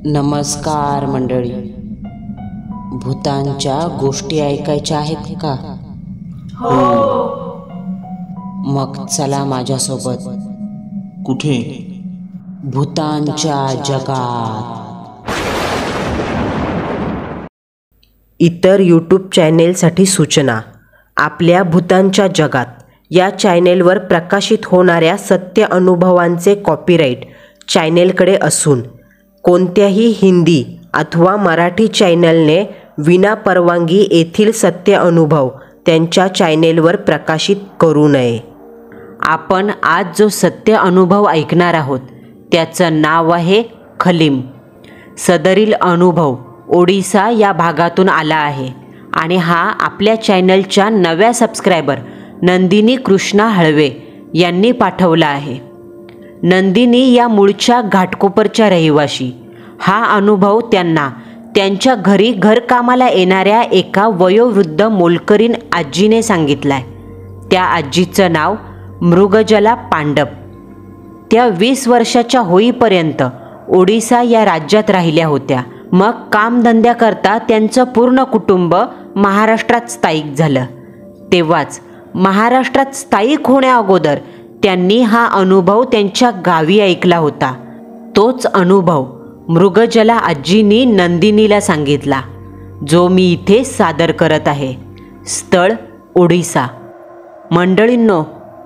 नमस्कार मंडळी. भूतांच्या गोष्टी ऐकायच्या आहेत का? मग चला माझ्यासोबत. कुठे? भूतांच्या जगात. इतर यूट्यूब चॅनेलसाठी सूचना. आपल्या भूतांच्या जगात या चॅनेलवर प्रकाशित होणाऱ्या सत्य अनुभवांचे कॉपीराईट चॅनेलकडे असून कोणत्याही हिंदी अथवा मराठी चॅनलने विनापरवानगी येथील सत्य अनुभव त्यांच्या चॅनेलवर प्रकाशित करू नये. आपण आज जो सत्य अनुभव ऐकणार आहोत त्याचं नाव आहे खलीम. सदरील अनुभव ओडिसा या भागातून आला आहे आणि हा आपल्या चॅनलच्या नव्या सबस्क्रायबर नंदिनी कृष्णा हळवे यांनी पाठवला आहे. नंदिनी या मूळच्या घाटकोपरच्या रहिवाशी. हा अनुभव त्यांना त्यांच्या घरी घरकामाला येणाऱ्या एका वयोवृद्ध मोलकरीण आजीने सांगितलाय. त्या आजीचं नाव मृगजला पांडप. त्या 20 वर्षाच्या होईपर्यंत ओडिसा या राज्यात राहिल्या होत्या. मग कामधंद्याकरता त्यांचं पूर्ण कुटुंब महाराष्ट्रात स्थायिक झालं. तेव्हाच महाराष्ट्रात स्थायिक होण्याअगोदर त्यांनी हा अनुभव त्यांच्या गावी ऐकला होता. तोच अनुभव मृगजला आजींनी नंदिनीला सांगितला, जो मी इथे सादर करत आहे. स्थळ ओडिसा. मंडळींनो,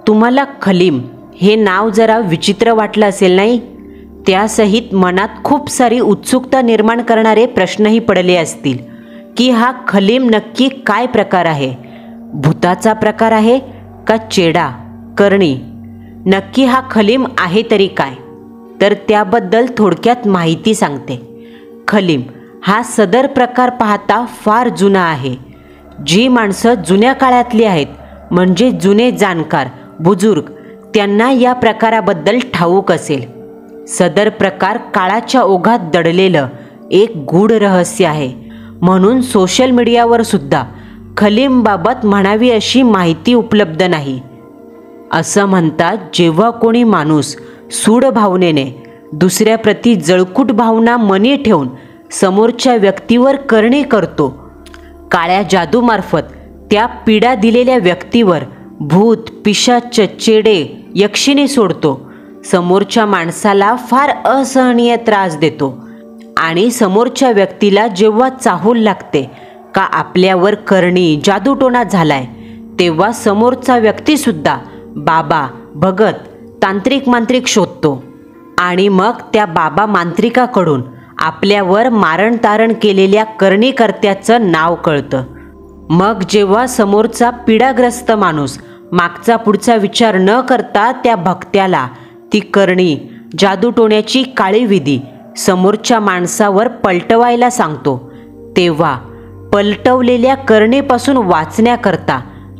तुम्हाला खलीम हे नाव जरा विचित्र वाटलं असेल नाही? त्यासहित मनात खूप सारी उत्सुकता निर्माण करणारे प्रश्नही पडले असतील की हा खलीम नक्की काय प्रकार आहे? भूताचा प्रकार आहे का चेडा करणी? नक्की हा खलीम आहे तरी काय? तर त्याबद्दल थोडक्यात माहिती सांगते. खलीम हा सदर प्रकार पाहता फार जुना आहे. जी माणसं जुन्या काळातली आहेत, म्हणजे जुने जाणकार बुजुर्ग, त्यांना या प्रकाराबद्दल ठाऊक असेल. सदर प्रकार काळाच्या ओघात दडलेलं एक गूढ रहस्य आहे. म्हणून सोशल मीडियावर सुद्धा खलीमबाबत म्हणावी अशी माहिती उपलब्ध नाही. असं म्हणतात, जेव्हा कोणी माणूस सूड भावनेने दुसऱ्याप्रती जळकूट भावना मनी ठेवून समोरच्या व्यक्तीवर करणी करतो, काळ्या जादूमार्फत त्या पीडा दिलेल्या व्यक्तीवर भूत पिशाच चेडे यक्षिणी सोडतो, समोरच्या माणसाला फार असहनीय त्रास देतो आणि समोरच्या व्यक्तीला जेव्हा चाहूल लागते का आपल्यावर करणी जादूटोणा झालाय, तेव्हा समोरचा व्यक्तीसुद्धा बाबा भगत तांत्रिक मांत्रिक शोधतो आणि मग त्या बाबा मांत्रिकाकडून आपल्यावर मारण तारण केलेल्या करणीकर्त्याचं नाव कळतं. मग जेव्हा समोरचा पीडाग्रस्त माणूस मागचा पुढचा विचार न करता त्या भक्त्याला ती करणी जादूटोण्याची काळी विधी समोरच्या माणसावर पलटवायला सांगतो, तेव्हा पलटवलेल्या करणीपासून वाचण्याकरता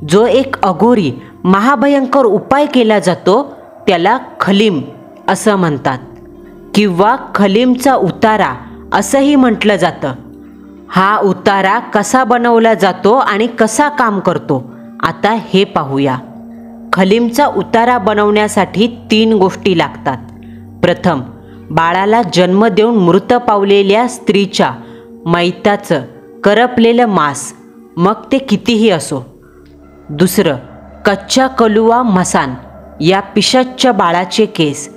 जो एक अघोरी महाभयंकर उपाय केला जातो त्याला खलीम असं म्हणतात किंवा खलीमचा उतारा असंही म्हटलं जातं. हा उतारा कसा बनवला जातो आणि कसा काम करतो आता हे पाहूया. खलीमचा उतारा बनवण्यासाठी 3 गोष्टी लागतात. प्रथम, बाळाला जन्म देऊन मृत पावलेल्या स्त्रीच्या मैताचं करपलेलं मांस, मग ते कितीही असो. दुसरं, कच्चा कलुआ मसान या पिशाच्च्या बाळाचे केस,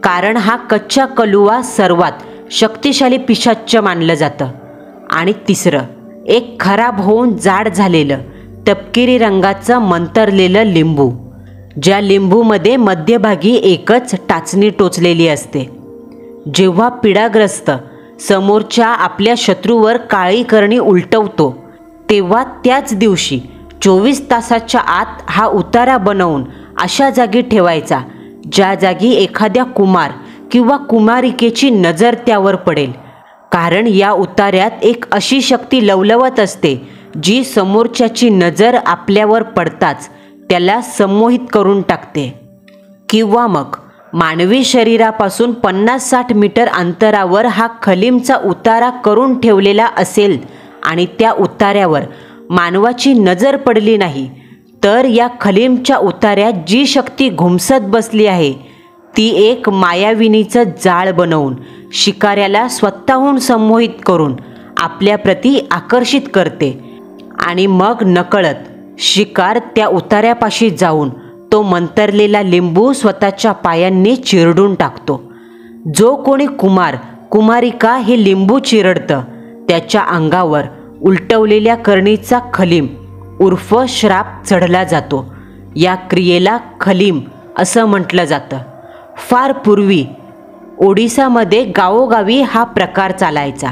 कारण हा कच्चा कलुआ सर्वात शक्तिशाली पिशाच्च मानलं जातं. आणि तिसरं, एक खराब होऊन जाड झालेलं तपकिरी रंगाचं मंतरलेलं लिंबू, ज्या लिंबूमध्ये मध्यभागी एकच टाचणी टोचलेली असते. जेव्हा पीडाग्रस्त समोरच्या आपल्या शत्रूवर काळी करणी उलटवतो, तेव्हा त्याच दिवशी 24 तासाच्या आत हा उतारा बनवून अशा जागी ठेवायचा ज्या जागी एखाद्या कुमार किंवा कुमारिकेची नजर त्यावर पडेल. कारण या उतार्यात एक अशी शक्ती लवलवत असते जी समोरच्याची नजर आपल्यावर पडताच त्याला संमोहित करून टाकते. किंवा मग मानवी शरीरापासून 50-60 मीटर अंतरावर हा खलीमचा उतारा करून ठेवलेला असेल आणि त्या उतार्यावर मानवाची नजर पडली नाही, तर या खलीमच्या उतार्यात जी शक्ती घुमसत बसली आहे ती एक मायाविनीचं जाळ बनवून शिकाऱ्याला स्वतःहून संमोहित करून आपल्याप्रती आकर्षित करते आणि मग नकळत शिकार त्या उतार्यापाशी जाऊन तो मंतरलेला लिंबू स्वतःच्या पायांनी चिरडून टाकतो. जो कोणी कुमारिका हे लिंबू चिरडतं त्याच्या अंगावर उलटवलेल्या करणीचा खलीम उर्फ श्राप चढला जातो. या क्रियेला खलीम असं म्हटलं जातं. फार पूर्वी ओडिसामध्ये गावोगावी हा प्रकार चालायचा.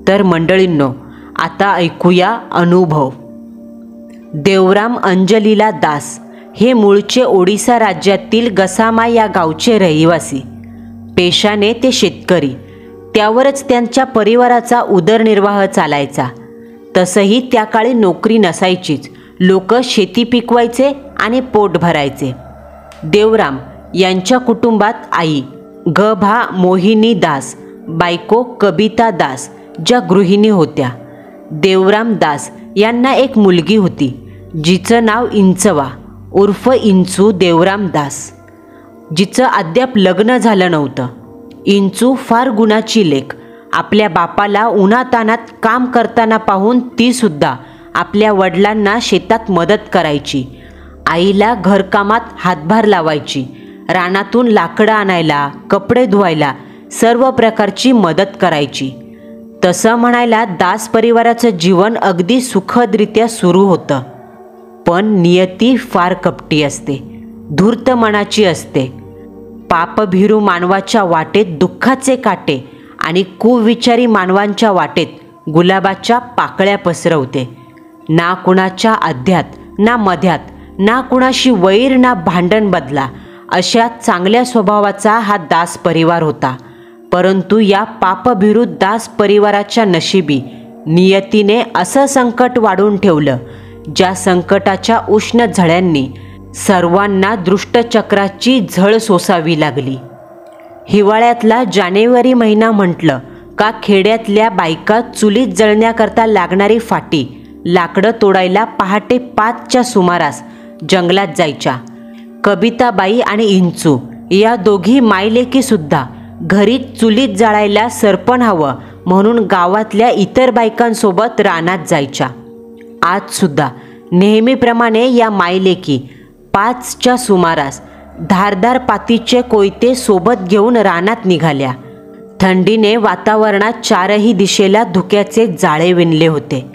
तर मंडळींनो, आता ऐकूया अनुभव. देवराम अंजलीला दास हे मूळचे ओडिसा राज्यातील गसामा या गावचे रहिवासी. पेशाने ते शेतकरी. त्यावरच त्यांच्या परिवाराचा उदरनिर्वाह चालायचा. तसंही त्या काळी नोकरी नसायचीच. लोक शेती पिकवायचे आणि पोट भरायचे. देवराम यांच्या कुटुंबात आई गभा मोहिनी दास, बायको कबिता दास ज्या गृहिणी होत्या. देवराम दास यांना एक मुलगी होती जिचं नाव इंचवा उर्फ इंचू देवराम दास, जिचं अद्याप लग्न झालं नव्हतं. इंचू फार गुणाची लेक. आपल्या बापाला उन्हातानात काम करताना पाहून तीसुद्धा आपल्या वडिलांना शेतात मदत करायची. आईला घरकामात हातभार लावायची. रानातून लाकडं आणायला, कपडे धुवायला सर्व प्रकारची मदत करायची. तसं म्हणायला दास परिवाराचं जीवन अगदी सुखदरित्या सुरू होतं. पण नियती फार कपटी असते, धूर्त मनाची असते. पापभिरू मानवाच्या वाटेत दुःखाचे काटे आणि कुविचारी मानवांच्या वाटेत गुलाबाच्या पाकळ्या पसरवते. ना कुणाच्या अध्यात ना मध्यात, ना कुणाशी वैर ना भांडण बदला अशा चांगल्या स्वभावाचा हा दास परिवार होता. परंतु या पापभिरू दास परिवाराच्या नशिबी नियतीने असं संकट वाढून ठेवलं, ज्या संकटाच्या उष्ण झळ्यांनी सर्वांना दृष्टचक्राची झळ सोसावी लागली. हिवाळ्यातला जानेवारी महिना म्हटलं का खेड्यातल्या बायका चुलीत जळण्याकरता लागणारी फाटी लाकडं तोडायला पहाटे 5च्या सुमारास जंगलात जायच्या. कबिताबाई आणि इंचू या दोघी मायलेकीसुद्धा घरी चुलीत जाळायला सरपण हवं म्हणून गावातल्या इतर बायकांसोबत रानात जायच्या. आजसुद्धा नेहमीप्रमाणे या मायलेकी 5च्या सुमारास धारदार पातीचे कोयते सोबत घेऊन रानात निघाल्या. थंडीने वातावरणात चारही दिशेला धुक्याचे जाळे विणले होते.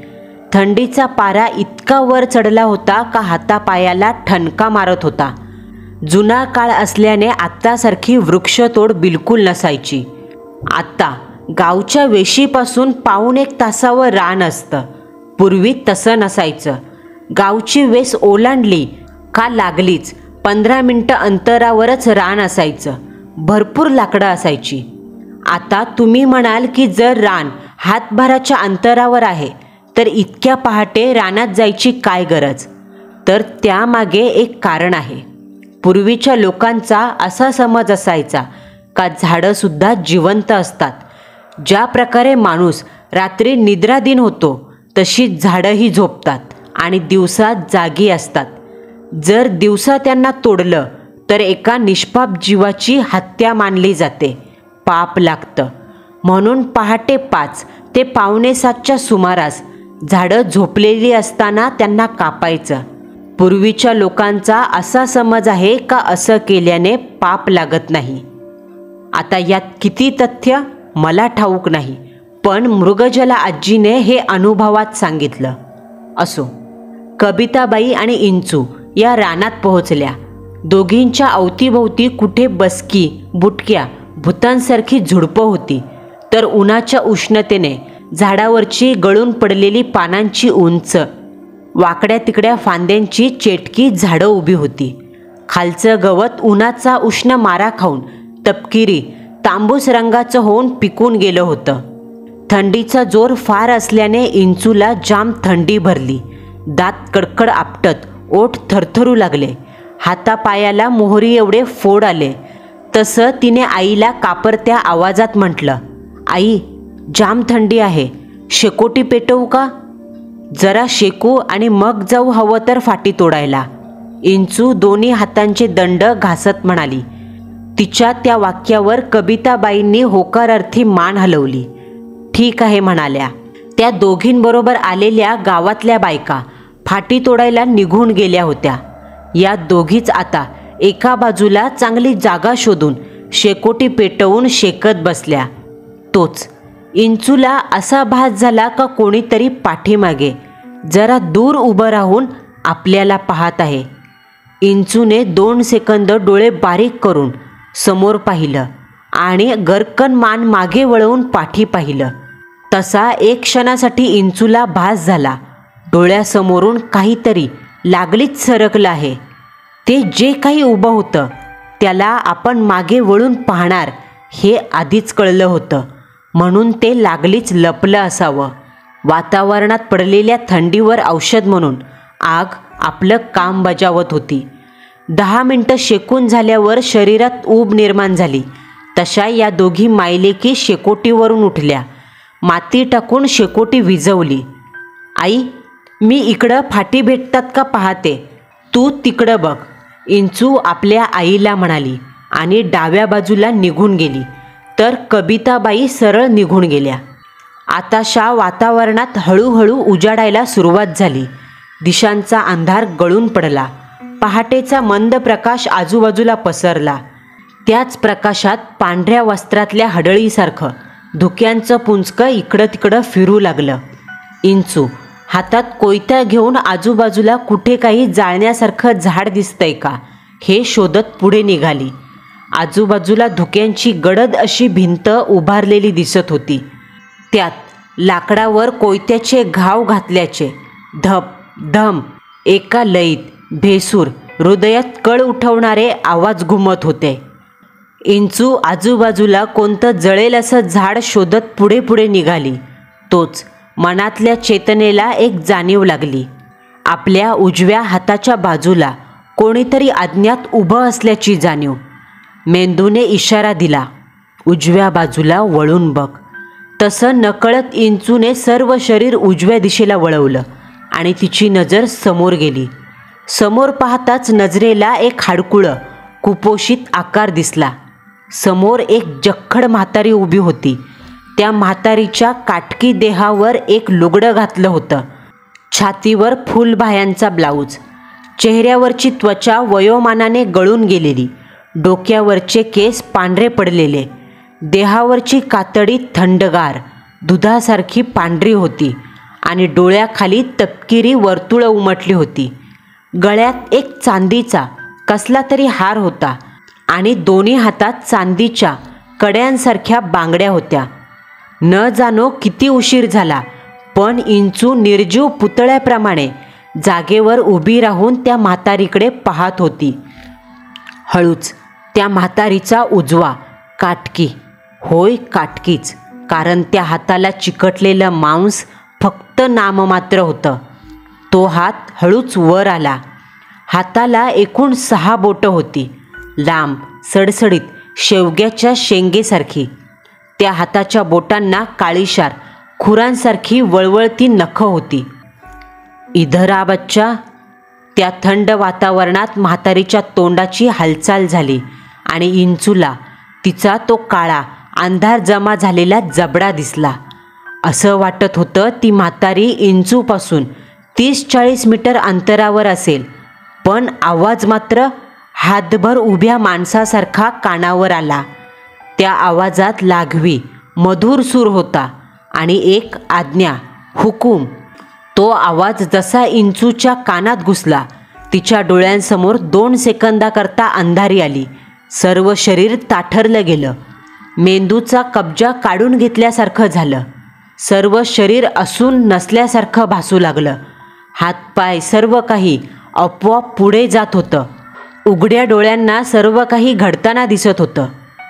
थंडीचा पारा इतका वर चढला होता का हातापायाला ठणका मारत होता. जुना काळ असल्याने आत्तासारखी वृक्षतोड बिलकुल नसायची. आत्ता गावच्या वेशीपासून पाऊण 1 तासावर रान असतं. पूर्वी तसं नसायचं. गावची वेस ओलांडली का लागलीच 15 मिनटं अंतरावरच रान असायचं. भरपूर लाकडं असायची. आता तुम्ही म्हणाल की जर रान हातभाराच्या अंतरावर आहे तर इतक्या पहाटे रानात जायची काय गरज? तर त्यामागे एक कारण आहे. पूर्वीच्या लोकांचा असा समज असायचा का झाडंसुद्धा जिवंत असतात. ज्या प्रकारे माणूस रात्री निद्राधीन होतो तशी झाडंही झोपतात आणि दिवसा जागी असतात. जर दिवसा त्यांना तोडलं तर एका निष्पाप जीवाची हत्या मानली जाते, पाप लागतं. म्हणून पहाटे 5 ते पावणे 7च्या सुमारास झाडं झोपलेली असताना त्यांना कापायचं. पूर्वीच्या लोकांचा असा समज आहे का असं केल्याने पाप लागत नाही. आता यात किती तथ्य मला ठाऊक नाही, पण मृगजला आजीने हे अनुभवात सांगितलं. असो, कबिताबाई आणि इंचू या रानात पोहोचल्या. दोघींच्या अवतीभोवती कुठे बसकी, बुटक्या, भूतांसारखी झुडपं होती, तर उन्हाच्या उष्णतेने झाडावरची गळून पडलेली पानांची उंच, वाकड्या तिकड्या फांद्यांची चेटकी झाडं उभी होती. खालचं गवत उन्हाचा उष्ण मारा खाऊन तपकिरी तांबूस रंगाचं होऊन पिकून गेलं होतं. थंडीचा जोर फार असल्याने इंचूला जाम थंडी भरली. दात कडकड आपटत ओठ थरथरू लागले. हातापायाला मोहरी एवढे फोड आले. तसं तिने आईला कापरत्या आवाजात म्हटलं, आई, जाम थंडी आहे, शेकोटी पेटवू का? जरा शेकू आणि मग जाऊ हवं तर फाटी तोडायला. इंचू दोन्ही हातांचे दंड घासत म्हणाली. तिच्या त्या वाक्यावर कविताबाईंनी होकारार्थी मान हलवली. ठीक आहे म्हणाल्या. त्या दोघींबरोबर आलेल्या गावातल्या बायका फाटी तोडायला निघून गेल्या होत्या. या दोघीच आता एका बाजूला चांगली जागा शोधून शेकोटी पेटवून शेकत बसल्या. तोच इंचूला असा भास झाला का कोणीतरी पाठीमागे जरा दूर उभं राहून आपल्याला पाहत आहे. इंचूने 2 सेकंद डोळे बारीक करून समोर पाहिलं आणि गरकन मान मागे वळवून पाठी पाहिलं. तसा एक क्षणासाठी इंचूला भास झाला डोळ्यासमोरून काहीतरी लागलीच सरकलं आहे. ते जे काही उभं होतं त्याला आपण मागे वळून पाहणार हे आधीच कळलं होतं, म्हणून ते लागलीच लपलं असावं. वातावरणात पडलेल्या थंडीवर औषध म्हणून आग आपलं काम बजावत होती. 10 मिनटं शेकून झाल्यावर शरीरात ऊब निर्माण झाली. तशा या दोघी मायलेकी शेकोटीवरून उठल्या. माती टाकून शेकोटी विझवली. आई, मी इकडं फाटी भेटतात का पाहते, तू तिकडं बघ, इंचू आपल्या आईला म्हणाली आणि डाव्या बाजूला निघून गेली. तर कविताबाई सरळ निघून गेल्या. आताशा वातावरणात हळूहळू उजाडायला सुरुवात झाली. दिशांचा अंधार गळून पडला. पहाटेचा मंद प्रकाश आजूबाजूला पसरला. त्याच प्रकाशात पांढऱ्या वस्त्रातल्या हडळीसारखं धुक्यांचं पुंजकं इकडं तिकडं फिरू लागलं. इंचू हातात कोयता घेऊन आजूबाजूला कुठे काही जाळण्यासारखं झाड दिसतंय का हे शोधत पुढे निघाली. आजूबाजूला धुक्यांची गडद अशी भिंत उभारलेली दिसत होती. त्यात लाकडावर कोयत्याचे घाव घातल्याचे धप धम एका लयीत भेसूर हृदयात कळ उठवणारे आवाज घुमत होते. इंचू आजूबाजूला कोणतं जळेल असं झाड शोधत पुढे पुढे निघाली. तोच मनातल्या चेतनेला एक जाणीव लागली. आपल्या उजव्या हाताच्या बाजूला कोणीतरी अज्ञात उभं असल्याची जाणीव. मेंदूने इशारा दिला, उजव्या बाजूला वळून बघ. तसं नकळत इंचूने सर्व शरीर उजव्या दिशेला वळवलं आणि तिची नजर समोर गेली. समोर पाहताच नजरेला एक हाडकुळं कुपोषित आकार दिसला. समोर एक जख्खड म्हातारी उभी होती. त्या म्हातारीच्या काटकी देहावर एक लुगडं घातलं होतं. छातीवर फुलबाह्यांचा ब्लाऊज. चेहऱ्यावरची त्वचा वयोमानाने गळून गेलेली. डोक्यावरचे केस पांढरे पडलेले. देहावरची कातडी थंडगार दुधासारखी पांढरी होती आणि डोळ्याखाली तपकिरी वर्तुळं उमटली होती. गळ्यात एक चांदीचा कसला तरी हार होता आणि दोन्ही हातात चांदीच्या कड्यांसारख्या बांगड्या होत्या. न जाणो किती उशीर झाला, पण इंचू निर्जीव पुतळ्याप्रमाणे जागेवर उभी राहून त्या म्हातारीकडे पाहत होती. हळूच त्या म्हातारीचा उजवा काटकी, होय काटकीच, कारण त्या हाताला चिकटलेलं मांस फक्त नाममात्र होतं. तो हात हळूच वर आला. हाताला एकूण 6 बोटं होती, लांब सडसडीत शेवग्याच्या शेंगेसारखी. त्या हाताच्या बोटांना काळीशार खुरांसारखी वळवळती नखं होती. इधर आ बच्चा. त्या थंड वातावरणात म्हातारीच्या तोंडाची हालचाल झाली आणि इंचूला तिचा तो काळा अंधार जमा झालेला जबडा दिसला. असं वाटत होतं ती म्हातारी इंचूपासून 30-40 मीटर अंतरावर असेल, पण आवाज मात्र हातभर उभ्या माणसासारखा कानावर आला. त्या आवाजात लाघवी मधुर सूर होता आणि एक आज्ञा, हुकूम. तो आवाज जसा इंचूच्या कानात घुसला, तिच्या डोळ्यांसमोर 2 सेकंदाकरता अंधारी आली. सर्व शरीर ताठरलं गेलं. मेंदूचा कब्जा काढून घेतल्यासारखं झालं. सर्व शरीर असून नसल्यासारखं भासू लागलं. हातपाय सर्व काही आपोआप पुढे जात होतं. उघड्या डोळ्यांना सर्व काही घडताना दिसत होतं.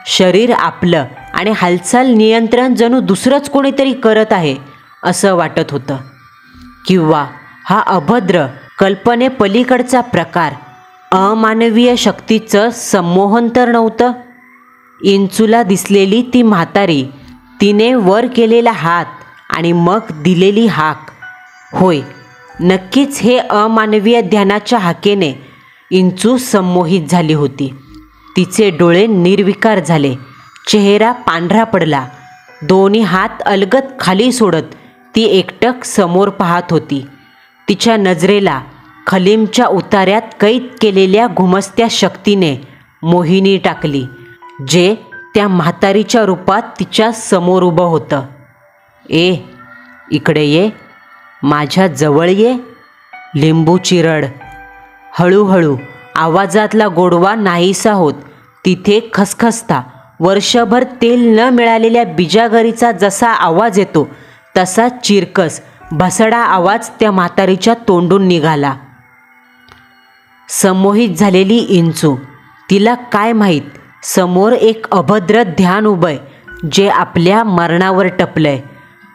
शरीर आपलं आणि हालचाल नियंत्रण जणू दुसरंच कोणीतरी करत आहे असं वाटत होतं. किंवा हा अभद्र कल्पनेपलीकडचा प्रकार अमानवीय शक्तीचं संमोहन तर नव्हतं. इंचूला दिसलेली ती म्हातारी, तिने वर केलेला हात आणि मग दिलेली हाक, होय नक्कीच हे अमानवीय ध्यानाच्या हाकेने इंचू संमोहित झाली होती. तिचे डोळे निर्विकार झाले, चेहरा पांढरा पडला. दोन्ही हात अलगद खाली सोडत ती एकटक समोर पाहत होती. तिच्या नजरेला खलीमच्या उतार्यात कैद केलेल्या घुमसत्या शक्तीने मोहिनी टाकली, जे त्या म्हातारीच्या रूपात तिच्या समोर उभं होतं. ए, इकडे ये, माझ्या जवळ ये. लिंबूची रड. हळूहळू आवाजातला गोडवा नाहीसा होत तिथे खसखसता वर्षभर तेल न मिळालेल्या बिजागरीचा जसा आवाज येतो तसा चिरकस भसडा आवाज त्या म्हातारीच्या तोंडून निघाला. संमोहित झालेली इंचू. तिला काय माहीत, समोर एक अभद्र ध्यान उभंय जे आपल्या मरणावर टपलंय.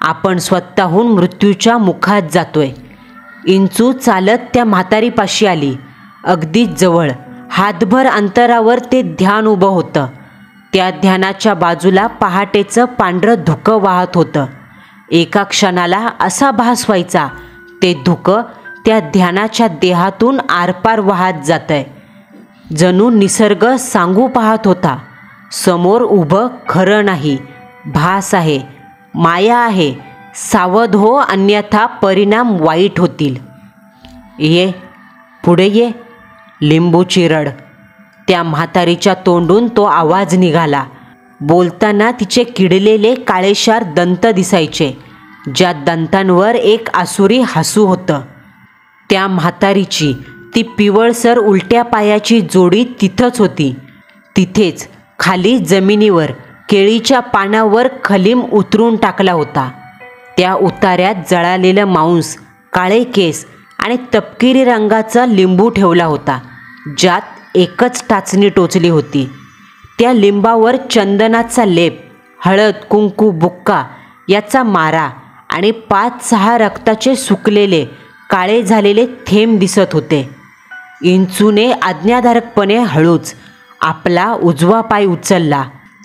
आपण स्वतःहून मृत्यूच्या मुखात जातोय. इंचू चालत त्या म्हातारीपाशी आली. अगदीच जवळ, हातभर अंतरावर ते ध्यान उभं होतं. त्या ध्यानाच्या बाजूला पहाटेचं पांढरं धुकं वाहत होतं. एका क्षणाला असा भास व्हायचा ते धुकं त्या ध्यानाच्या देहातून आरपार वाहत जातंय. जणू निसर्ग सांगू पाहत होता, समोर उभं खरं नाही, भास आहे, माया आहे, सावध हो, अन्यथा परिणाम वाईट होतील. ये, पुढे ये. लिंबूची रड. त्या म्हातारीच्या तोंडून तो आवाज निघाला. बोलताना तिचे किडलेले काळेशार दंत दिसायचे, ज्या दंतांवर एक आसुरी हसू होतं. त्या म्हातारीची ती पिवळसर उलट्या पायाची जोडी तिथंच होती. तिथेच खाली जमिनीवर केळीच्या पानावर खलीम उतरून टाकला होता. त्या उतार्यात जळालेलं मांस, काळे केस आणि तपकिरी रंगाचा लिंबू ठेवला होता, ज्यात एकच टाचणी टोचली होती. त्या लिंबावर चंदनाचा लेप, हळद, कुंकू, बुक्का याचा मारा आणि 5-6 रक्ताचे सुकलेले काळे झालेले थेंब दिसत होते. इंचूने आज्ञाधारकपणे हळूच आपला उजवा पाय उचलला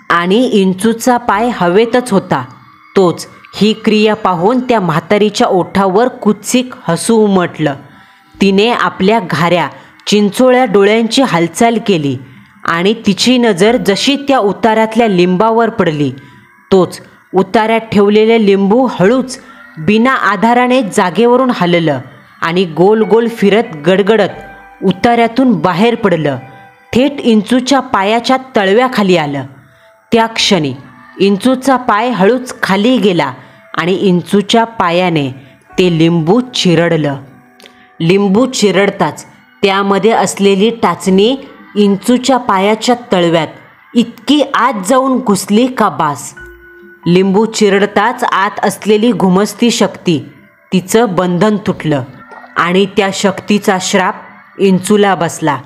आणि इंचूचा पाय हवेतच होता. तोच ही क्रिया पाहून त्या म्हातारीच्या ओठावर कुत्सिक हसू उमटलं. तिने आपल्या घाऱ्या चिंचोळ्या डोळ्यांची हालचाल केली आणि तिची नजर जशी त्या उतारातल्या लिंबावर पडली, तोच उतार्यात ठेवलेले लिंबू हळूच बिना आधाराने जागेवरून हललं आणि गोल गोल फिरत गडगडत उतार्यातून बाहेर पडलं. थेट इंचूच्या पायाच्या तळव्याखाली आलं. त्या क्षणी इंचूचा पाय हळूच खाली गेला आणि इंचूच्या पायाने ते लिंबू चिरडलं. लिंबू चिरडताच त्यामध्ये असलेली टाचणी इंचूच्या पायाच्या तळव्यात इतकी आत जाऊन घुसली का बास. लिंबू चिरडताच आत असलेली घुमसती शक्ती, तिचं बंधन तुटलं आणि त्या शक्तीचा श्राप इंचूला बसला.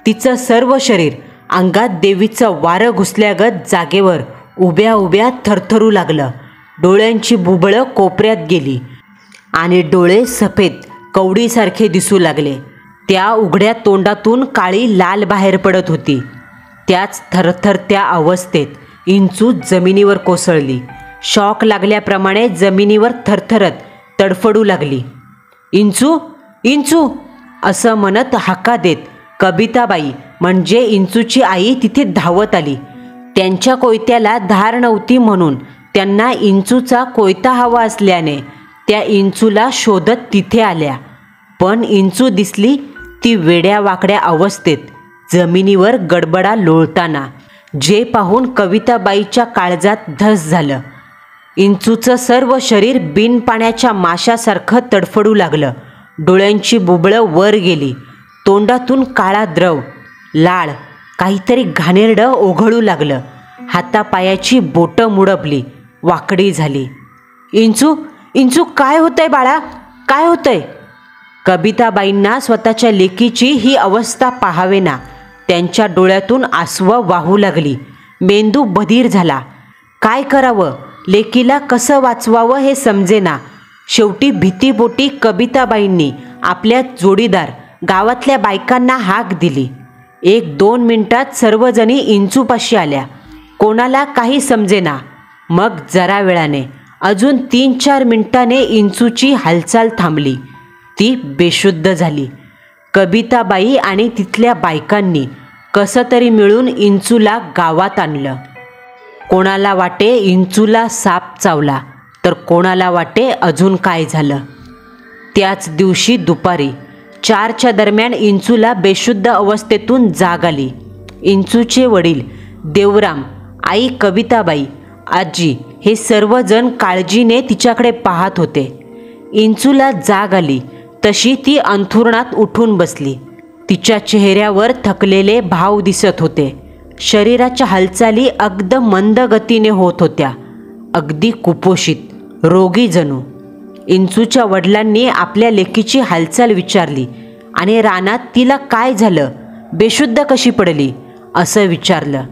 तिचं सर्व शरीर अंगात देवीचं वारं घुसल्यागत जागेवर उभ्या उभ्या थरथरू लागलं. डोळ्यांची बुबळं कोपऱ्यात गेली आणि डोळे सफेद कवडीसारखे दिसू लागले. त्या उघड्या तोंडातून काळी लाल बाहेर पडत होती. त्याच थरथरत्या अवस्थेत इंचू जमिनीवर कोसळली. शॉक लागल्याप्रमाणे जमिनीवर थरथरत तडफडू लागली. इंचू, इंचू असं म्हणत हाका देत कबिताबाई म्हणजे इंचूची आई तिथे धावत आली. त्यांच्या कोयत्याला धार नव्हती म्हणून त्यांना इंचूचा कोयता हवा असल्याने त्या इंचूला शोधत तिथे आल्या. पण इंचू दिसली ती वेड्या वाकड्या अवस्थेत जमिनीवर गडबडा लोळताना, जे पाहून कविताबाईच्या काळजात धस झालं. इंचूचं सर्व शरीर बिनपाण्याच्या माशासारखं तडफडू लागलं. डोळ्यांची बुबळं वर गेली. तोंडातून काळा द्रव, लाळ, काहीतरी घाणेरडं ओघळू लागलं. हातापायाची बोटं मुडपली, वाकडी झाली. इंचू, इंचू काय होतंय बाळा, काय होतंय? कबिताबाईंना स्वतःच्या लेकीची ही अवस्था पाहावेना. त्यांच्या डोळ्यातून आसवं वाहू लागली. मेंदू बधीर झाला. काय करावं, लेकीला कसं वाचवावं हे समजेना. शेवटी भीतीपोटी कबिताबाईंनी आपल्या जोडीदार गावातल्या बायकांना हाक दिली. 1-2 मिनिटात सर्वजणी इंचूपाशी आल्या. कोणाला काही समजेना. मग जरा वेळाने, अजून 3-4 मिनिटाने इंचूची हालचाल थांबली. ती बेशुद्ध झाली. कबिताबाई आणि तिथल्या बायकांनी कसं तरी मिळून इंचूला गावात आणलं. कोणाला वाटे इंचूला साप चावला, तर कोणाला वाटे अजून काय झालं. त्याच दिवशी दुपारी 4च्या दरम्यान इंचूला बेशुद्ध अवस्थेतून जाग आली. इंचूचे वडील देवराम, आई कविताबाई, आजी हे सर्वजण काळजीने तिच्याकडे पाहत होते. इंचूला जाग आली तशी ती अंथरुणात उठून बसली. तिच्या चेहऱ्यावर थकलेले भाव दिसत होते. शरीराच्या हालचाली अगदी मंद गतीने होत होत्या, अगदी कुपोषित, रोगी जणू. इंचूच्या वडिलांनी आपल्या लेकीची हालचाल विचारली आणि रानात तिला काय झालं, बेशुद्ध कशी पडली असं विचारलं.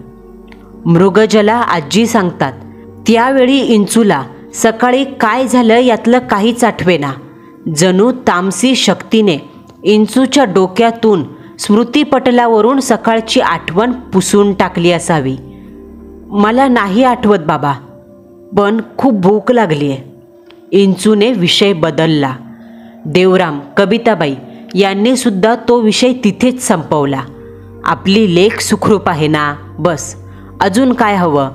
मृगजला आजी सांगतात, त्यावेळी इंचूला सकाळी काय झालं यातलं काहीच आठवेना. जणू तामसी शक्तीने इंचूच्या डोक्यातून स्मृतिपटलावरून सकाळची आठवण पुसून टाकली असावी. मला नाही आठवत बाबा, पण खूप भूक लागली आहे. इंचूने विषय बदलला. देवराम, कविताबाई यांनी सुद्धा तो विषय तिथेच संपवला. आपली लेक सुखरूप आहे ना, बस, अजून काय हवं.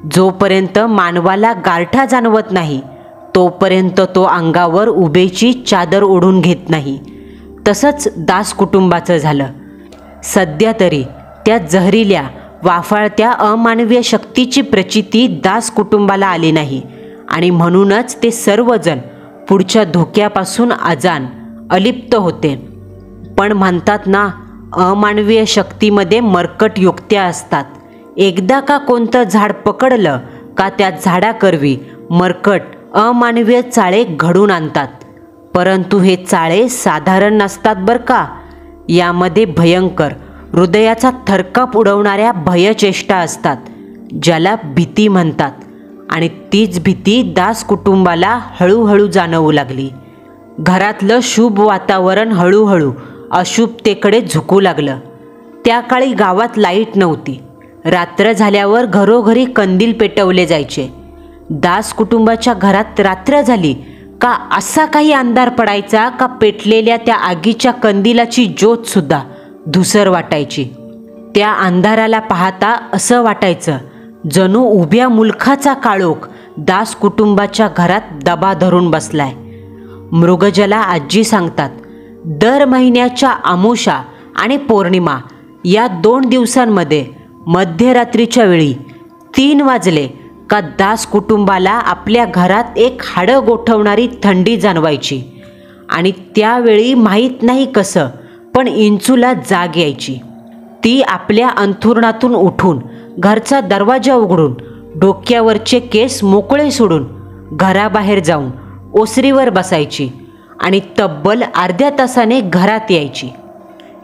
जोपर्यंत मानवाला गारठा जाणवत नाही तोपर्यंत तो अंगावर उभेची चादर ओढून घेत नाही. तसंच दास कुटुंबाचं झालं. सध्या तरी त्या जहरील्या वाफाळत्या अमानवीय शक्तीची प्रचिती दास कुटुंबाला आली नाही आणि म्हणूनच ते सर्वजण पुढच्या धोक्यापासून अजान, अलिप्त होते. पण म्हणतात ना, अमानवीय शक्तीमध्ये मरकट युक्त्या असतात. एकदा का कोणतं झाड पकडलं का त्या झाडाकरवी मरकट अमानवीय चाळे घडून आणतात. परंतु हे चाळे साधारण नसतात बरं का. यामध्ये भयंकर, हृदयाचा थरकाप उडवणाऱ्या भयचेष्टा असतात, ज्याला भीती म्हणतात. आणि तीच भीती दास कुटुंबाला हळूहळू जाणवू लागली. घरातलं शुभ वातावरण हळूहळू अशुभतेकडे झुकू लागलं. त्या काळी गावात लाईट नव्हती. रात्र झाल्यावर घरोघरी कंदील पेटवले जायचे. दास कुटुंबाच्या घरात रात्र झाली का असा काही अंधार पडायचा का पेटलेल्या त्या आगीच्या कंदिलाची ज्योतसुद्धा धुसर वाटायची. त्या अंधाराला पाहता असं वाटायचं जणू उभ्या मुलखाचा काळोख दास कुटुंबाच्या घरात दबा धरून बसलाय. मृगजला आजी सांगतात, दर महिन्याच्या अमावस्या आणि पौर्णिमा या 2 दिवसांमध्ये मध्यरात्रीच्या वेळी 3 वाजले का दास कुटुंबाला आपल्या घरात एक हाडं गोठवणारी थंडी जाणवायची. आणि त्यावेळी माहीत नाही कसं पण इंचूला जाग यायची. ती आपल्या अंथरुणातून उठून घरचा दरवाजा उघडून डोक्यावरचे केस मोकळे सोडून घराबाहेर जाऊन ओसरीवर बसायची आणि तब्बल अर्ध्या तासाने घरात यायची.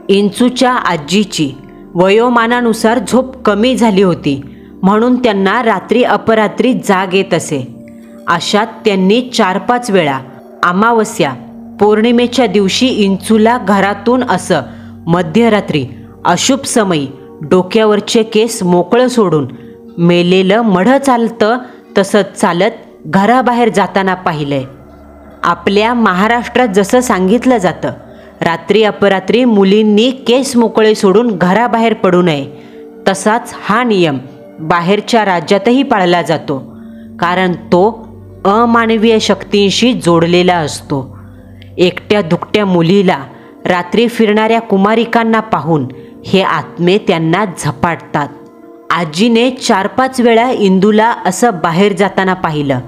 इंचूच्या आजीची वयोमानानुसार झोप कमी झाली होती म्हणून त्यांना रात्री अपरात्री जाग येत असे. अशात त्यांनी 4-5 वेळा अमावस्या पौर्णिमेच्या दिवशी इंचूला घरातून असं मध्यरात्री अशुभ समयी डोक्यावरचे केस मोकळं सोडून मेलेलं मढं चालतं तसं चालत घराबाहेर जाताना पाहिलंय. आपल्या महाराष्ट्रात जसं सांगितलं जातं, रात्री अपरात्री मुलींनी केस मोकळे सोडून घराबाहेर पडू नये, तसाच हा नियम बाहेरच्या राज्यातही पाळला जातो. कारण तो अमानवीय शक्तींशी जोडलेला असतो. एकट्या दुकट्या मुलीला रात्री फिरणाऱ्या कुमारिकांना पाहून हे आत्मे त्यांना झपाटतात. आजीने 4-5 वेळा इंदूला असं बाहेर जाताना पाहिलं,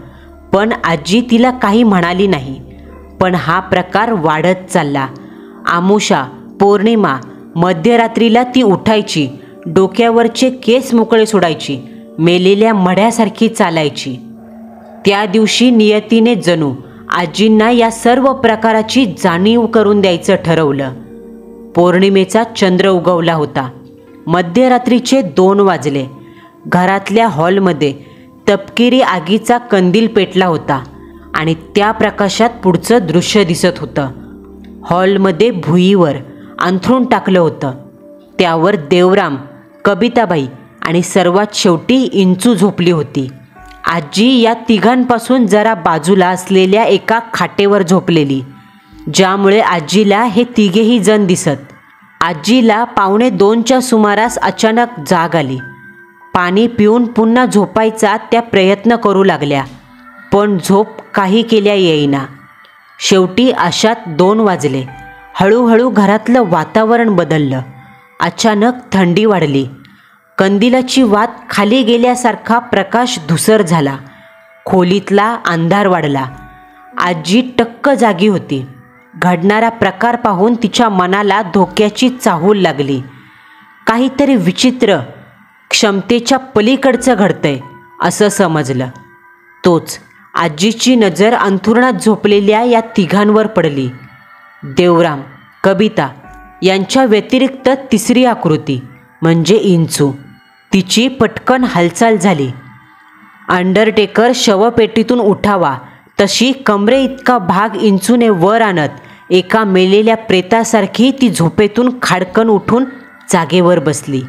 पण आजी तिला काही म्हणाली नाही. पण हा प्रकार वाढत चालला. अमावस्या, पौर्णिमा, मध्यरात्रीला ती उठायची, डोक्यावरचे केस मोकळे सोडायची, मेलेल्या मढ्यासारखी चालायची. त्या दिवशी नियतीने जणू आजींना या सर्व प्रकाराची जाणीव करून द्यायचं ठरवलं. पौर्णिमेचा चंद्र उगवला होता. मध्यरात्रीचे 2 वाजले. घरातल्या हॉलमध्ये तपकिरी आगीचा कंदील पेटला होता आणि त्या प्रकाशात पुढचं दृश्य दिसत होतं. हॉलमध्ये भुईवर अंथरूण टाकलं होतं. त्यावर देवराम, कविताबाई आणि सर्वात शेवटी इंचू झोपली होती. आजी या तिघांपासून जरा बाजूला असलेल्या एका खाटेवर झोपलेली, ज्यामुळे आजीला हे तिघेही जण दिसत. आजीला 1:45च्या सुमारास अचानक जाग आली. पाणी पिऊन पुन्हा झोपायचा त्या प्रयत्न करू लागल्या, पण झोप काही केल्या येईना. शेवटी अशात 2 वाजले. हळूहळू घरातलं वातावरण बदललं. अचानक थंडी वाढली. कंदिलाची वात खाली गेल्यासारखा प्रकाश धुसर झाला. खोलीतला अंधार वाढला. आजी टक्क जागी होती. घडणारा प्रकार पाहून तिच्या मनाला धोक्याची चाहूल लागली. काहीतरी विचित्र, क्षमतेच्या पलीकडचं घडतंय असं समजलं. तोच आजीची नजर अंथरुणात झोपलेल्या या तिघांवर पडली. देवराम, कविता यांच्या व्यतिरिक्त तिसरी आकृती म्हणजे इंचू. तिची पटकन हालचाल झाली. अंडरटेकर शवपेटीतून उठावा तशी कमरे इतका भाग इंचूने वर आणत एका मेलेल्या प्रेतासारखी ती झोपेतून खाडकन उठून जागेवर बसली.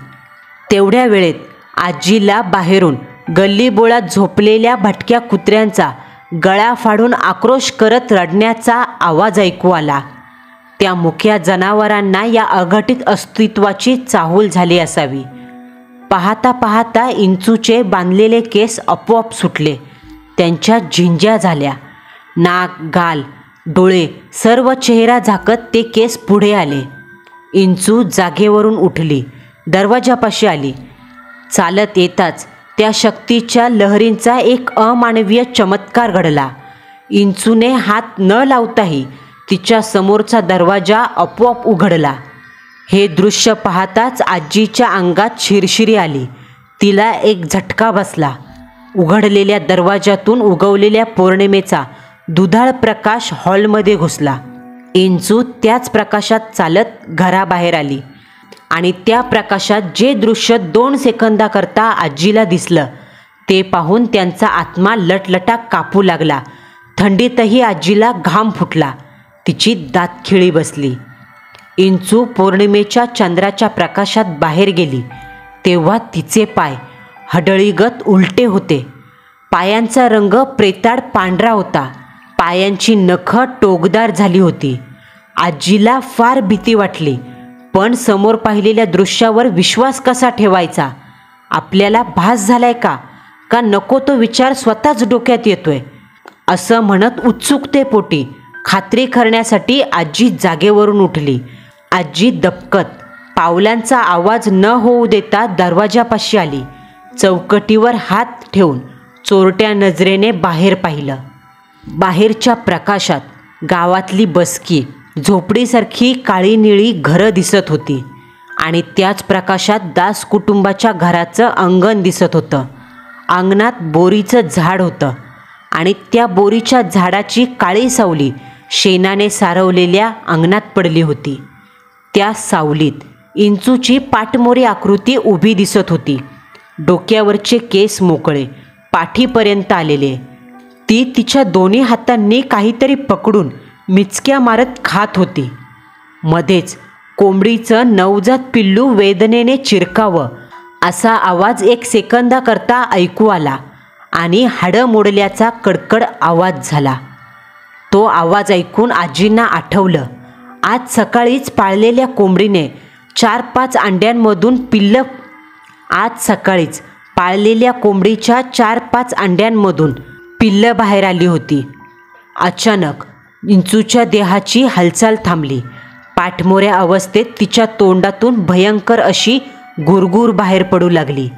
तेवढ्या वेळेत आजीला बाहेरून गल्लीबोळात झोपलेल्या भटक्या कुत्र्यांचा गळा फाडून आक्रोश करत रडण्याचा आवाज ऐकू आला. त्या मुक्या जनावरांना या अघटित अस्तित्वाची चाहूल झाली असावी. पाहता पाहता इंचूचे बांधलेले केस आपोआप सुटले. त्यांच्या झिंज्या झाल्या. नाक, गाल, डोळे सर्व चेहरा झाकत ते केस पुढे आले. इंचू जागेवरून उठली. दरवाजापाशी आली. चालत येताच त्या शक्तीच्या लहरींचा एक अमानवीय चमत्कार घडला. इंचूने हात न लावताही तिच्या समोरचा दरवाजा आपोआप उघडला. हे दृश्य पाहताच आजीच्या अंगात शिरशिरी आली. तिला एक झटका बसला. उघडलेल्या दरवाजातून उगवलेल्या पौर्णिमेचा दुधाळ प्रकाश हॉलमध्ये घुसला. इंचू त्याच प्रकाशात चालत घराबाहेर आली आणि त्या प्रकाशात जे दृश्य 2 सेकंदाकरता आजीला दिसलं ते पाहून त्यांचा आत्मा लटलटा कापू लागला. थंडीतही आजीला घाम फुटला. तिची दातखिळी बसली. इंचू पौर्णिमेच्या चंद्राच्या प्रकाशात बाहेर गेली तेव्हा तिचे पाय हडळीगत उलटे होते. पायांचा रंग प्रेताळ पांढरा होता. पायांची नखं टोकदार झाली होती. आजीला फार भीती वाटली, पण समोर पाहिलेल्या दृश्यावर विश्वास कसा ठेवायचा? आपल्याला भास झालाय का नको तो विचार स्वतःच डोक्यात येतोय असं म्हणत उत्सुकतेपोटी खात्री करण्यासाठी आजी जागेवरून उठली. आजी दबकत पावलांचा आवाज न होऊ देता दरवाजापाशी आली. चौकटीवर हात ठेवून चोरट्या नजरेने बाहेर पाहिलं. बाहेरच्या प्रकाशात गावातली बसकी, झोपडीसारखी काळी निळी घरं दिसत होती आणि त्याच प्रकाशात दास कुटुंबाच्या घराचं अंगण दिसत होतं. अंगणात बोरीचं झाड होतं आणि त्या बोरीच्या झाडाची काळी सावली शेणाने सारवलेल्या अंगणात पडली होती. त्या सावलीत इंचूची पाठमोरी आकृती उभी दिसत होती. डोक्यावरचे केस मोकळे, पाठीपर्यंत आलेले. ती तिच्या दोन्ही हातांनी काहीतरी पकडून मिचक्या मारत खात होती. मध्येच कोंबडीचं नवजात पिल्लू वेदनेने चिरकावं असा आवाज 1 सेकंदाकरता ऐकू आला आणि हाडं मोडल्याचा कडकड आवाज झाला. तो आवाज ऐकून आजींना आठवलं, आज सकाळीच पाळलेल्या कोंबडीने 4-5 अंड्यांमधून पिल्लं आज सकाळीच पाळलेल्या कोंबडीच्या 4-5 अंड्यांमधून पिल्लं बाहेर आली होती. अचानक इंचूच्या देहाची हालचाल थांबली. पाठमोऱ्या अवस्थेत तिच्या तोंडातून भयंकर अशी गुरगुर बाहेर पडू लागली.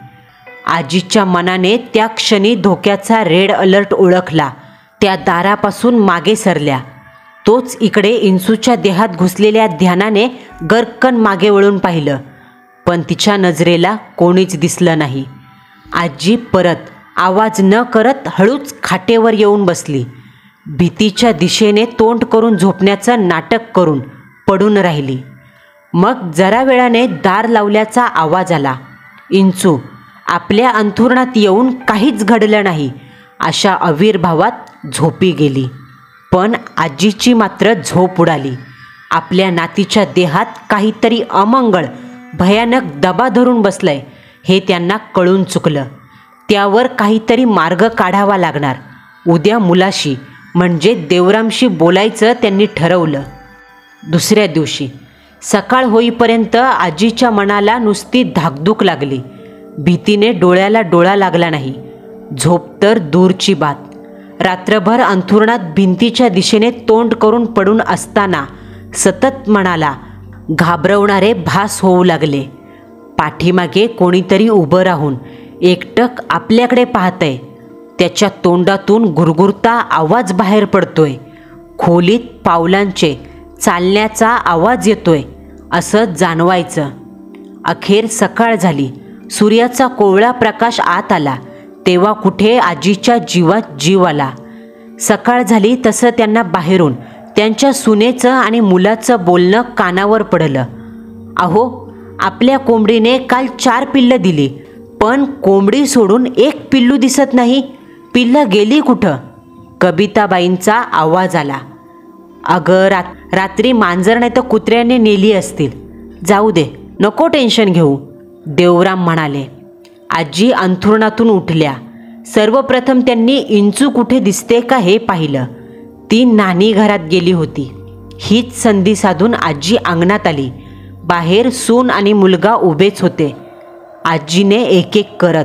आजीच्या मनाने त्या क्षणी धोक्याचा रेड अलर्ट ओळखला. त्या दारापासून मागे सरल्या. तोच इकडे इंचूच्या देहात घुसलेल्या ध्यानाने गर्कन मागे वळून पाहिलं, पण तिच्या नजरेला कोणीच दिसलं नाही. आजी परत आवाज न करत हळूच खाटेवर येऊन बसली. भीतीच्या दिशेने तोंड करून झोपण्याचं नाटक करून पडून राहिली. मग जरा वेळाने दार लावल्याचा आवाज आला. इंचू आपल्या अंथरुणात येऊन काहीच घडलं नाही अशा आविर्भावात झोपी गेली. पण आजीची मात्र झोप उडाली. आपल्या नातीच्या देहात काहीतरी अमंगळ, भयानक दबा धरून बसलंय हे त्यांना कळून चुकलं. त्यावर काहीतरी मार्ग काढावा लागणार. उद्या मुलाशी म्हणजे देवरामशी बोलायचं त्यांनी ठरवलं. दुसऱ्या दिवशी सकाळ होईपर्यंत आजीच्या मनाला नुसती धाकधूक लागली. भीतीने डोळ्याला डोळा लागला नाही. झोप तर दूरची बात. रात्रभर अंथरुणात भिंतीच्या दिशेने तोंड करून पडून असताना सतत मनाला घाबरवणारे भास होऊ लागले. पाठीमागे कोणीतरी उभं राहून एकटक आपल्याकडे पाहतंय. त्याच्या तोंडातून गुरगुरता आवाज बाहेर पडतोय. खोलीत पावलांचे चालण्याचा आवाज येतोय असं जाणवायचं. अखेर सकाळ झाली. सूर्याचा कोवळा प्रकाश आत आला तेव्हा कुठे आजीच्या जीवात जीव आला. सकाळ झाली तसं त्यांना बाहेरून त्यांच्या सुनेचं आणि मुलाचं बोलणं कानावर पडलं. अहो, आपल्या कोंबडीने काल 4 पिल्लं दिली, पण कोंबडी सोडून 1 पिल्लू दिसत नाही. पिल्लं गेली कुठं? कबिताबाईंचा आवाज आला. अगं, रात्री मांजर नाही तर कुत्र्याने नेली असतील. जाऊ दे, नको टेन्शन घेऊ, देवराम म्हणाले. आजी अंथरुणातून उठल्या. सर्वप्रथम त्यांनी इंचू कुठे दिसते का हे पाहिलं. ती नानी घरात गेली होती. हीच संधी साधून आजी अंगणात आली. बाहेर सून आणि मुलगा उभेच होते. आजीने एक एक करत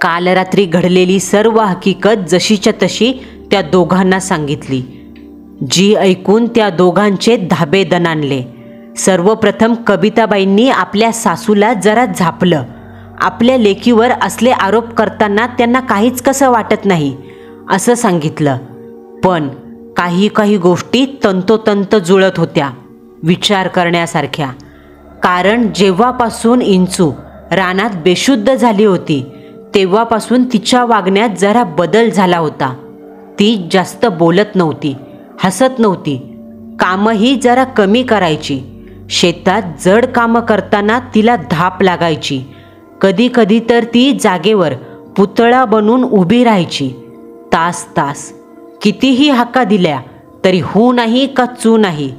काल रात्री घडलेली सर्व हकीकत जशीच्या तशी त्या दोघांना सांगितली, जी ऐकून त्या दोघांचे धाबे दणाणले. सर्वप्रथम कबिताबाईंनी आपल्या सासूला जरा झापलं. आपल्या लेकीवर असले आरोप करताना त्यांना काहीच कसं वाटत नाही असं सांगितलं. पण काही गोष्टी तंतोतंत जुळत होत्या, विचार करण्यासारख्या. कारण जेव्हापासून इंचू रानात बेशुद्ध झाली होती तेव्हापासून तिच्या वागण्यात जरा बदल झाला होता. ती जास्त बोलत नव्हती, हसत नव्हती, कामही जरा कमी करायची. शेतात जड कामं करताना तिला धाप लागायची. कधी कधी तर ती जागेवर पुतळा बनून उभी राहायची. तास कितीही हाका दिल्या तरी हू नाही का चू नाही.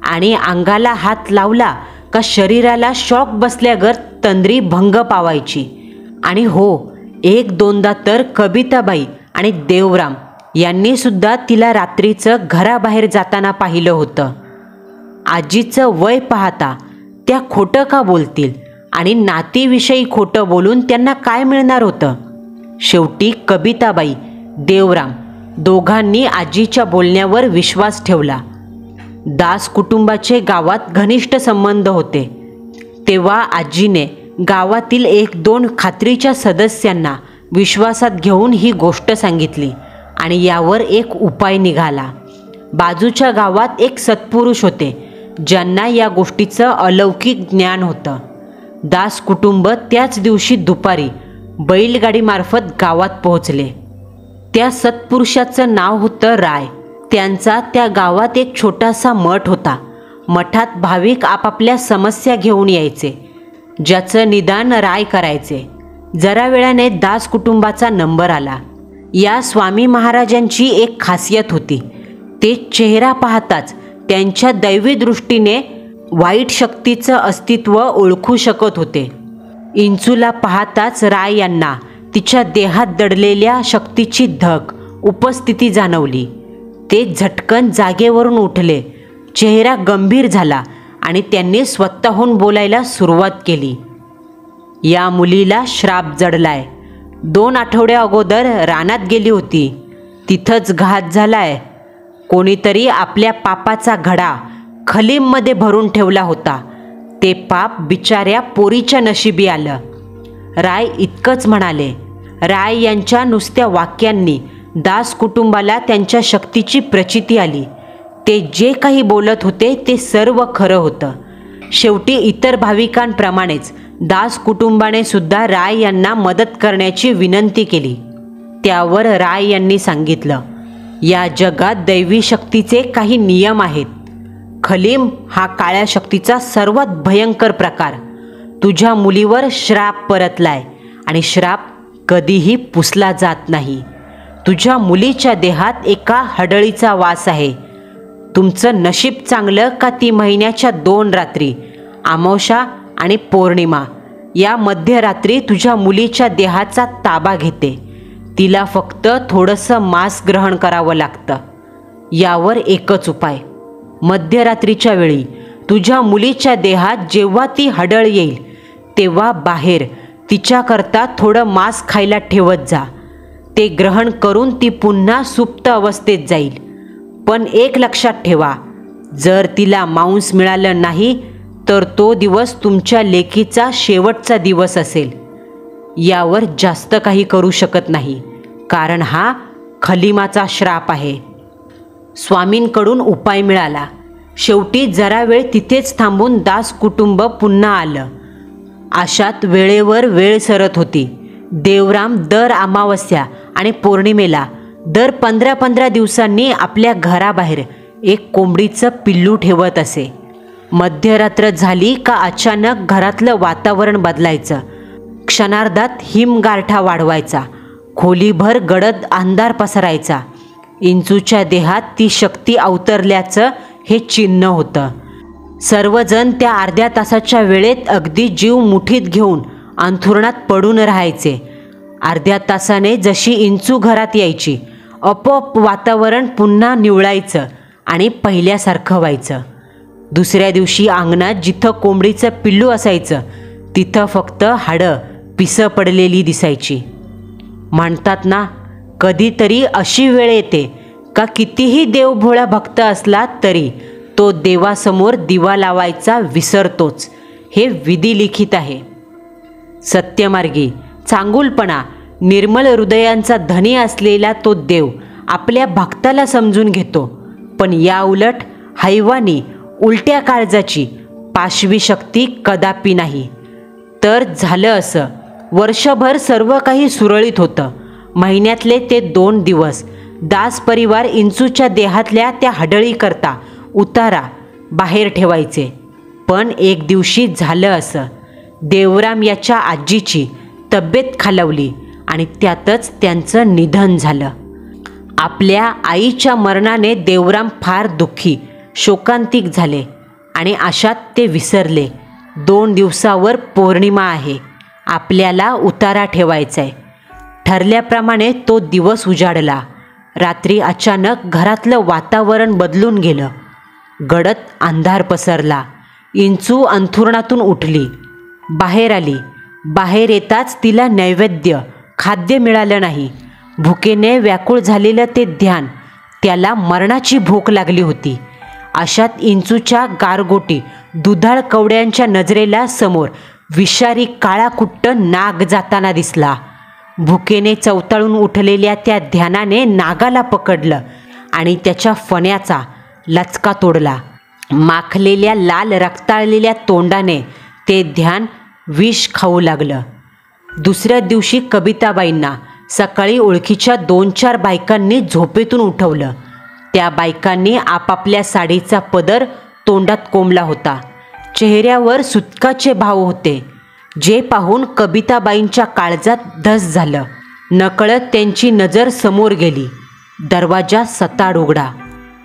आणि अंगाला हात लावला का शरीराला शॉक बसल्यावर तंद्री भंग पावायची. आणि हो, 1-2दा तर कबिताबाई आणि देवराम यांनी सुद्धा तिला रात्रीचं घराबाहेर जाताना पाहिलं होतं. आजीचं वय पाहता त्या खोटं का बोलतील आणि नातीविषयी खोटं बोलून त्यांना काय मिळणार होतं. शेवटी कबिताबाई, देवराम दोघांनी आजीच्या बोलण्यावर विश्वास ठेवला. दास कुटुंबाचे गावात घनिष्ठ संबंध होते. तेव्हा आजीने गावातील 1-2 खात्रीच्या सदस्यांना विश्वासात घेऊन ही गोष्ट सांगितली आणि यावर एक उपाय निघाला. बाजूच्या गावात एक सत्पुरुष होते ज्यांना या गोष्टीचं अलौकिक ज्ञान होतं. दास कुटुंब त्याच दिवशी दुपारी बैलगाडीमार्फत गावात पोहोचले. त्या सत्पुरुषाचं नाव होतं राय. त्यांचा त्या गावात एक छोटासा मठ होता. मठात भाविक आपापल्या समस्या घेऊन यायचे, ज्याचं निदान राय करायचे. जरा वेळाने दास कुटुंबाचा नंबर आला. या स्वामी महाराजांची एक खासियत होती. ते चेहरा पाहताच त्यांच्या दैवी दृष्टीने वाईट शक्तीचं अस्तित्व ओळखू शकत होते. इंचूला पाहताच राय यांना तिच्या देहात दडलेल्या शक्तीची धग उपस्थिती जाणवली. ते झटकन जागेवरून उठले. चेहरा गंभीर झाला आणि त्यांनी स्वतःहून बोलायला सुरुवात केली. या मुलीला श्राप जडलाय. 2 आठवड्या अगोदर रानात गेली होती. तिथंच घात झालाय. कोणीतरी आपल्या पापाचा घडा खलीममध्ये भरून ठेवला होता. ते पाप बिचाऱ्या पोरीच्या नशिबी आलं. राय इतकंच म्हणाले. राय यांच्या नुसत्या वाक्यांनी दास कुटुंबाला त्यांच्या शक्तीची प्रचिती आली. ते जे काही बोलत होते ते सर्व खरं होतं. शेवटी इतर भाविकांप्रमाणेच दास कुटुंबाने सुद्धा राय यांना मदत करण्याची विनंती केली. त्यावर राय यांनी सांगितलं, या जगात दैवी शक्तीचे काही नियम आहेत. खलीम हा काळ्या शक्तीचा सर्वात भयंकर प्रकार. तुझ्या मुलीवर श्राप परतलाय आणि श्राप कधीही पुसला जात नाही. तुझ्या मुलीच्या देहात एका हडळीचा वास आहे. तुमचं नशीब चांगलं का ती महिन्याच्या 2 रात्री, अमावस्या आणि पौर्णिमा या मध्यरात्री तुझ्या मुलीच्या देहाचा ताबा घेते. तिला फक्त थोडंसं मांस ग्रहण करावं लागतं. यावर एकच उपाय. मध्यरात्रीच्या वेळी तुझ्या मुलीच्या देहात जेव्हा ती हडळ येईल तेव्हा बाहेर तिच्याकरता थोडं मांस खायला ठेवत जा. ते ग्रहण करून ती पुन्हा सुप्त अवस्थेत जाईल. पण एक लक्षात ठेवा, जर तिला मांस मिळालं नाही तर तो दिवस तुमच्या लेकीचा शेवटचा दिवस असेल. यावर जास्त काही करू शकत नाही, कारण हा खलिमाचा श्राप आहे. स्वामींकडून उपाय मिळाला. शेवटी जरा वेळ तिथेच थांबून दास कुटुंब पुन्हा आलं. अशात वेळेवर वेळ सरत होती. देवराम दर अमावस्या आणि पौर्णिमेला दर 15-15 दिवसांनी आपल्या घराबाहेर एक कोंबडीचं पिल्लू ठेवत असे. मध्यरात्र झाली का अचानक घरातलं वातावरण बदलायचं. क्षणार्धात हिमगारठा वाढवायचा. खोलीभर गडद अंधार पसरायचा. इंचूच्या देहात ती शक्ती अवतरल्याचं हे चिन्ह होतं. सर्वजण त्या अर्ध्या तासाच्या वेळेत अगदी जीव मुठीत घेऊन अंथरुणात पडून राहायचे. अर्ध्या तासाने जशी इंचू घरात यायची, आपोआप वातावरण पुन्हा निवळायचं आणि पहिल्यासारखं व्हायचं. दुसऱ्या दिवशी अंगणात जिथं कोंबडीचं पिल्लू असायचं तिथं फक्त हाडं पिसं पडलेली दिसायची. म्हणतात ना, कधीतरी अशी वेळ येते का कितीही देवभोळा भक्त असला तरी तो देवासमोर दिवा लावायचा विसरतोच. हे विधिलिखित आहे. सत्यमार्गी, चांगुलपणा, निर्मल हृदयांचा धनी असलेला तो देव आपल्या भक्ताला समजून घेतो. पण याउलट हैवानी, उलट्या काळजाची, पाशवी शक्ती कदापि नाही. तर झालं असं. वर्षभर सर्व काही सुरळीत होतं. महिन्यातले ते 2 दिवस दास परिवार इंचूच्या देहातल्या त्या हडळीकरता उतारा बाहेर ठेवायचे. पण एक दिवशी झालं असं. देवराम याच्या आजीची तब्येत खालावली आणि त्यातच त्यांचं निधन झालं. आपल्या आईच्या मरणाने देवराम फार दुःखी, शोकांतिक झाले आणि अशात ते विसरले. 2 दिवसावर पौर्णिमा आहे. आपल्याला उतारा ठेवायचा आहे. ठरल्याप्रमाणे तो दिवस उजाडला. रात्री अचानक घरातलं वातावरण बदलून गेलं. गडद अंधार पसरला. इंचू अंथरुणातून उठली, बाहेर आली. बाहेर येताच तिला नैवेद्य, खाद्य मिळालं नाही. भुकेने व्याकुळ झालेलं ते ध्यान, त्याला मरणाची भूक लागली होती. अशात इंचूच्या गारगोटी दुधाळ कवड्यांच्या नजरेला समोर विषारी काळाकुट्ट नाग जाताना दिसला. भुकेने चवताळून उठलेल्या त्या ध्यानाने नागाला पकडलं आणि त्याच्या फण्याचा लचका तोडला. माखलेल्या लाल रक्ताळलेल्या तोंडाने ते ध्यान विष खाऊ लागलं. दुसऱ्या दिवशी कबिताबाईंना सकाळी ओळखीच्या 2-4 बायकांनी झोपेतून उठवलं. त्या बायकांनी आपापल्या साडीचा पदर तोंडात कोंबला होता. चेहऱ्यावर सुटकाचे भाव होते, जे पाहून कबिताबाईंच्या काळजात धस झालं. नकळत त्यांची नजर समोर गेली. दरवाजा सताड उघडा.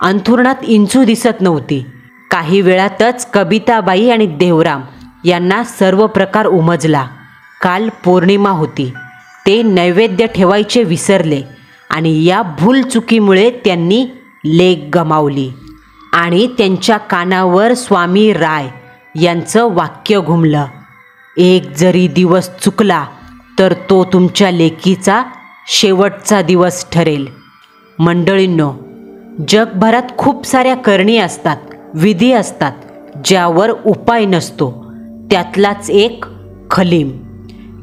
अंथरुणात इंचू दिसत नव्हती. काही वेळातच कबिताबाई आणि देवराम यांना सर्व प्रकार उमजला. काल पौर्णिमा होती. ते नैवेद्य ठेवायचे विसरले आणि या भूलचुकीमुळे त्यांनी लेक गमावली. आणि त्यांच्या कानावर स्वामी राय यांचं वाक्य घुमलं, एक जरी दिवस चुकला तर तो तुमच्या लेकीचा शेवटचा दिवस ठरेल. मंडळींनो, जगभरात खूप साऱ्या करणी असतात, विधी असतात, ज्यावर उपाय नसतो. त्यातलाच एक खलीम.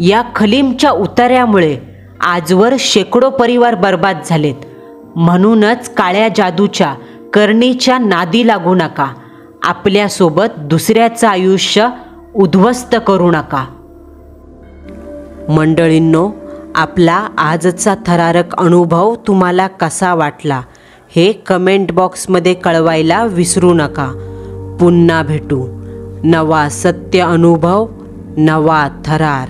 या खलीमच्या उतार्यामुळे आजवर शेकडो परिवार बर्बाद झालेत. म्हणूनच काळ्या जादूच्या करणीच्या नादी लागू नका. आपल्यासोबत दुसऱ्याचं आयुष्य उद्ध्वस्त करू नका. मंडळींनो, आपला आजचा थरारक अनुभव तुम्हाला कसा वाटला हे कमेंट बॉक्समध्ये कळवायला विसरू नका. पुन्हा भेटू. नवा सत्य अनुभव, नवा थरार.